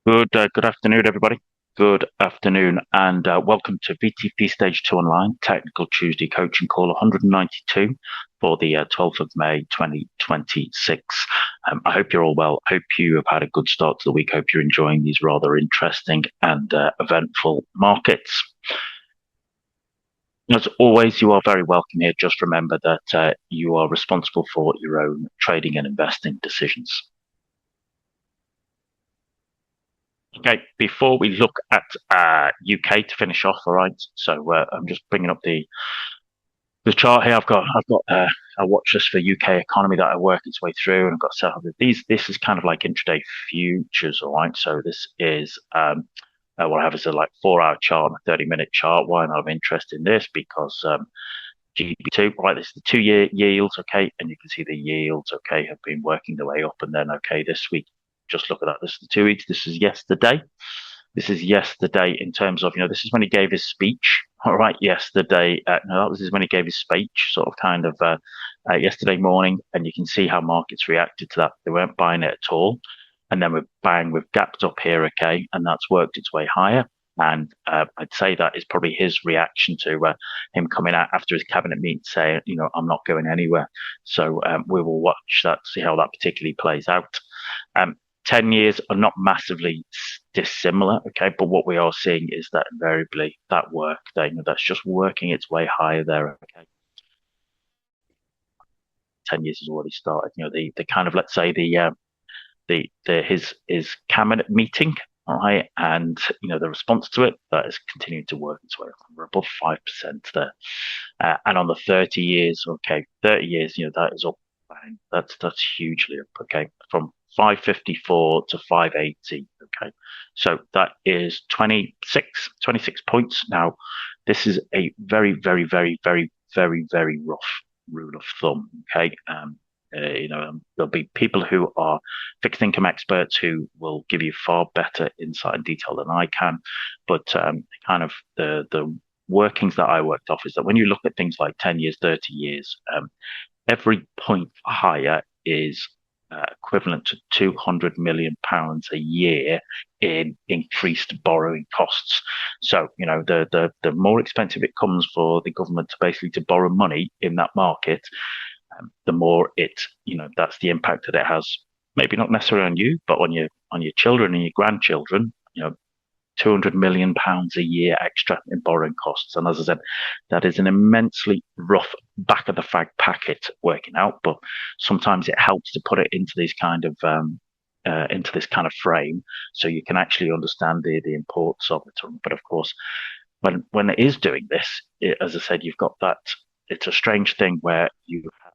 Good afternoon, everybody. Good afternoon, and welcome to VTP Stage 2 Online, Technical Tuesday Coaching Call 192 for the 12th of May 2026. I hope you're all well. Hope you have had a good start to the week. Hope you're enjoying these rather interesting and eventful markets. As always, you are very welcome here. Just remember that you are responsible for your own trading and investing decisions. Okay, before we look at UK to finish off, all right. So I'm just bringing up the chart here. I've got a watch list for UK economy that I work its way through, and I've got set up these. This is kind of like intraday futures, all right. So this is what I have is a like 4 hour chart and a 30-minute chart. Why am I of interest in this? Because GB2, right? This is the 2 year yields, okay, and you can see the yields, okay, have been working their way up, and then okay, this week, just look at that. This is the 2 weeks. This is yesterday. This is yesterday in terms of, this is when he gave his speech. All right, yesterday. No, this is when he gave his speech, sort of kind of yesterday morning. And you can see how markets reacted to that. They weren't buying it at all. And then we've gapped up here, okay, and that's worked its way higher. And I'd say that is probably his reaction to him coming out after his cabinet meeting saying, I'm not going anywhere. So we will watch that, see how that particularly plays out. 10 years are not massively dissimilar, okay, but what we are seeing is that invariably that work, that's just working its way higher there, okay. 10 years has already started. The kind of, let's say, his cabinet meeting, all right, and the response to it that is continuing to work its way up. We're above 5% there, and on the 30 years, okay, 30 years, that is up. That's hugely up, okay, from 554 to 580, okay, so that is 26 points. Now, this is a very, very, very, very, very, very rough rule of thumb, okay. There'll be people who are fixed income experts who will give you far better insight and detail than I can. But kind of the workings that I worked off is that when you look at things like 10 years, 30 years, every point higher is equivalent to £200 million a year in increased borrowing costs. So, the more expensive it comes for the government to borrow money in that market, the more that's the impact that it has. Maybe not necessarily on you, but on your children and your grandchildren. £200 million a year extra in borrowing costs. And as I said, that is an immensely rough back of the fag packet working out, but sometimes it helps to put it into this kind of frame so you can actually understand the importance of it. But of course, when it is doing this, as I said, you've got that. It's a strange thing where you have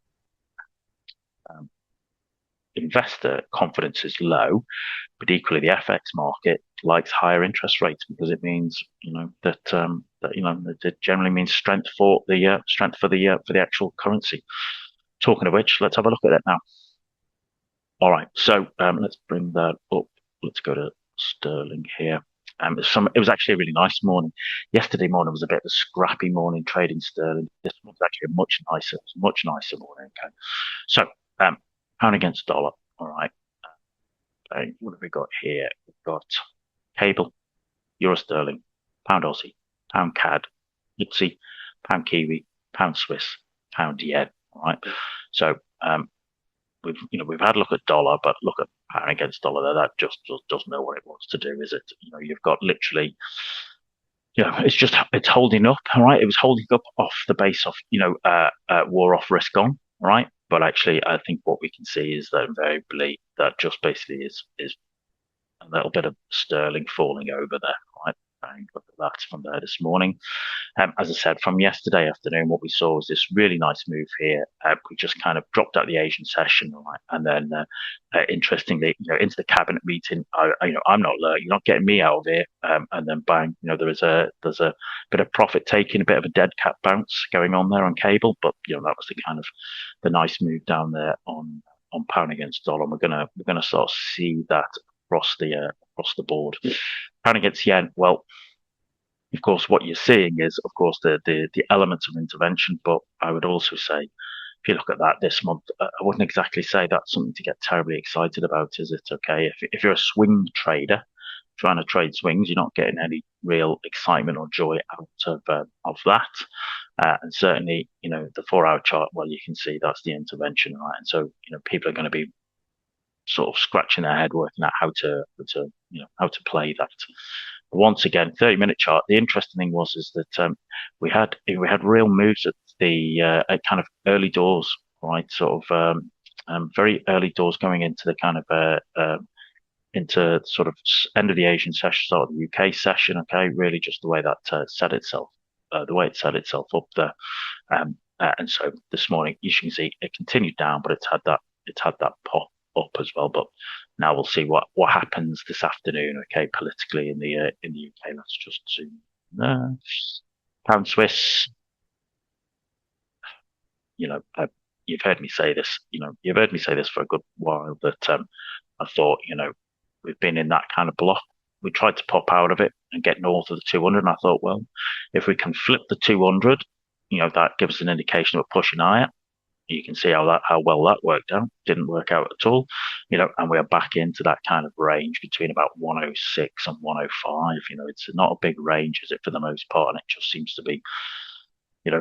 investor confidence is low, but equally the FX market likes higher interest rates because it means that it generally means strength for the actual currency. Talking of which, let's have a look at it now. All right, so let's bring that up. Let's go to sterling here. It was actually a really nice morning. Yesterday morning was a bit of a scrappy morning trading sterling. This one's actually a much nicer morning. Okay, so pound against dollar. All right. What have we got here? We've got cable, euro sterling, pound Aussie, pound CAD, YTSI, pound Kiwi, pound Swiss, pound yen. All right. So we've had a look at dollar, but look at pound against dollar there. That just doesn't know what it wants to do, is it? You've got literally. It's holding up, all right. It was holding up off the base of war off risk on, right? But actually, I think what we can see is that invariably that just basically is a little bit of sterling falling over there, right? And look at that from there this morning. As I said, from yesterday afternoon, what we saw was this really nice move here. We just kind of dropped out the Asian session, right? And then, interestingly, into the cabinet meeting. I'm not you're not getting me out of here. And then bang, there's a bit of profit taking, a bit of a dead cat bounce going on there on cable. But that was the nice move down there on pound against dollar. And we're gonna sort of see that across the board. Pound against yen, well, of course, what you're seeing is, of course, the elements of intervention. But I would also say, if you look at that this month, I wouldn't exactly say that's something to get terribly excited about, is it? Okay, if you're a swing trader, trying to trade swings, you're not getting any real excitement or joy of that. And certainly, the 4 hour chart, well, you can see that's the intervention, right? And so, people are going to be sort of scratching their head working out how to play that. But once again, 30-minute chart. The interesting thing is that we had real moves at the at kind of early doors, right? Sort of very early doors going into the kind of into sort of end of the Asian session, start of the UK session. Okay, really just the way that set itself, the way it set itself up there. And so this morning, you can see it continued down, but it's had that pop up as well. But now we'll see what happens this afternoon. Okay, politically in the UK. Let's just zoom. Pound Swiss. You know, you've heard me say this. You've heard me say this for a good while. That I thought, we've been in that kind of block. We tried to pop out of it and get north of the 200. And I thought, well, if we can flip the 200, that gives us an indication of pushing higher. You can see how well that worked out. Didn't work out at all, and we're back into that kind of range between about 106 and 105. It's not a big range, is it, for the most part? And it just seems to be,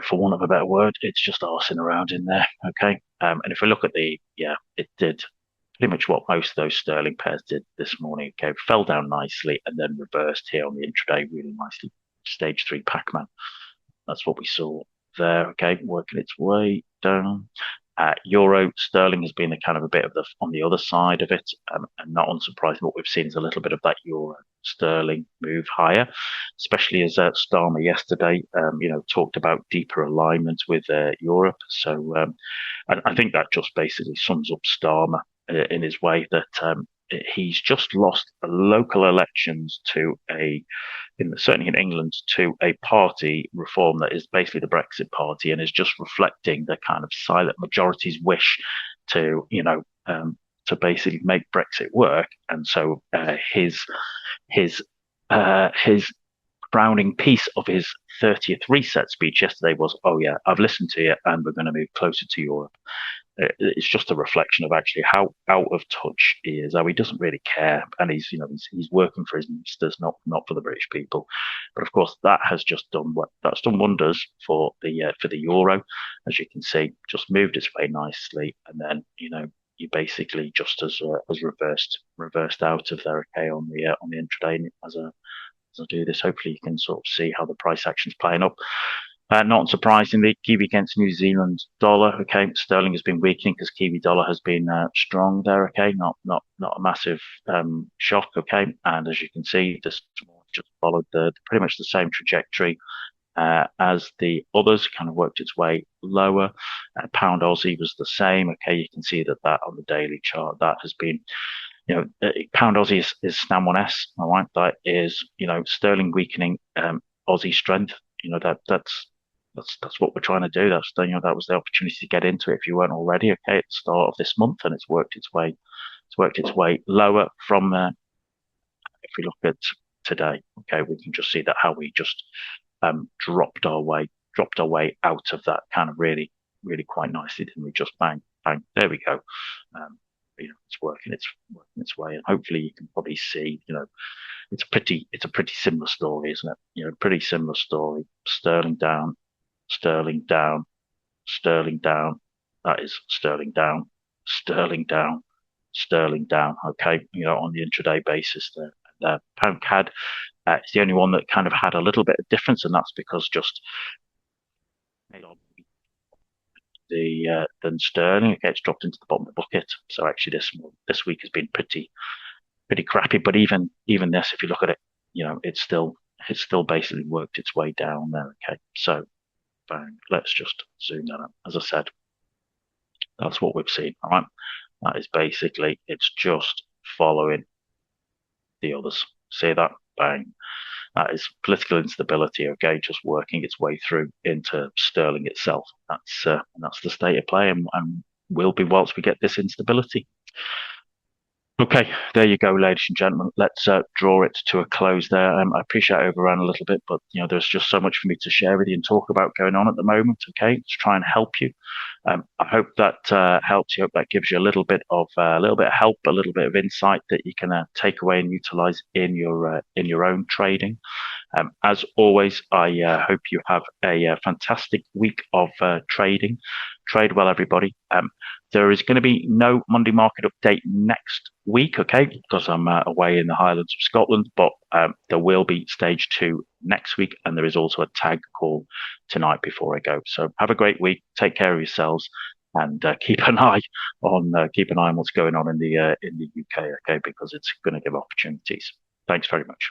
for want of a better word, it's just arsing around in there. Okay. And if we look at it did pretty much what most of those sterling pairs did this morning. Okay, fell down nicely and then reversed here on the intraday really nicely. Stage 3 Pac-Man. That's what we saw there. Okay, working its way down. Euro sterling has been a kind of a bit of on the other side of it, and not unsurprising. What we've seen is a little bit of that euro sterling move higher, especially as STAM yesterday, talked about deeper alignment with Europe. So I think that just basically sums up STAM in his way that he's just lost local elections to certainly in England, to a party reform that is basically the Brexit party, and is just reflecting the kind of silent majority's wish to, to basically make Brexit work. And so his crowning piece of his 30th reset speech yesterday was, "Oh yeah, I've listened to you, and we're going to move closer to Europe." It's just a reflection of actually how out of touch he is, how he doesn't really care, and he's working for his ministers, not for the British people. But of course, that has just done wonders for the euro, as you can see, just moved its way nicely, and then you basically just as reversed out of there. Okay, on the intraday as I do this, hopefully you can sort of see how the price action's playing up. Not surprisingly, Kiwi against New Zealand dollar. Okay, sterling has been weakening because Kiwi dollar has been strong there. Okay, not a massive shock. Okay, and as you can see, this just followed pretty much the same trajectory as the others. Kind of worked its way lower. Pound Aussie was the same. Okay, you can see that on the daily chart that has been. Pound Aussie is STAM 1S. All right, that is sterling weakening, Aussie strength. That's what we're trying to do. That was the opportunity to get into it if you weren't already. Okay, at the start of this month, and it's worked its way lower from there. If we look at today, okay, we can just see that how we just dropped our way out of that kind of really quite nicely. Didn't we? Just bang. There we go. It's working its way, and hopefully you can probably see. It's a pretty similar story, isn't it? Pretty similar story. Sterling down, sterling down, sterling down. That is sterling down, sterling down, sterling down. Okay, on the intraday basis there. Pound CAD is the only one that kind of had a little bit of difference, and that's because just than sterling. Okay, it's dropped into the bottom of the bucket. So actually, this week has been pretty crappy. But even this, if you look at it, it's still basically worked its way down there. Okay, so bang, let's just zoom that up. As I said, that's what we've seen. All right, that is basically it's just following the others. See that? Bang. That is political instability, okay, just working its way through into sterling itself. That's the state of play, and will be whilst we get this instability. Okay, there you go, ladies and gentlemen. Let's draw it to a close there. I appreciate I overran a little bit, but there's just so much for me to share with you and talk about going on at the moment. Okay, to try and help you. I hope that helps you. Hope that gives you a little bit of help, a little bit of insight that you can take away and utilize in your own trading. As always, I hope you have a fantastic week of trading. Trade well, everybody. There is going to be no Monday market update next week, okay, because I'm away in the Highlands of Scotland, but there will be stage 2 next week, and there is also a tag call tonight before I go. So have a great week. Take care of yourselves, and keep an eye on what's going on in the UK, okay, because it's going to give opportunities. Thanks very much.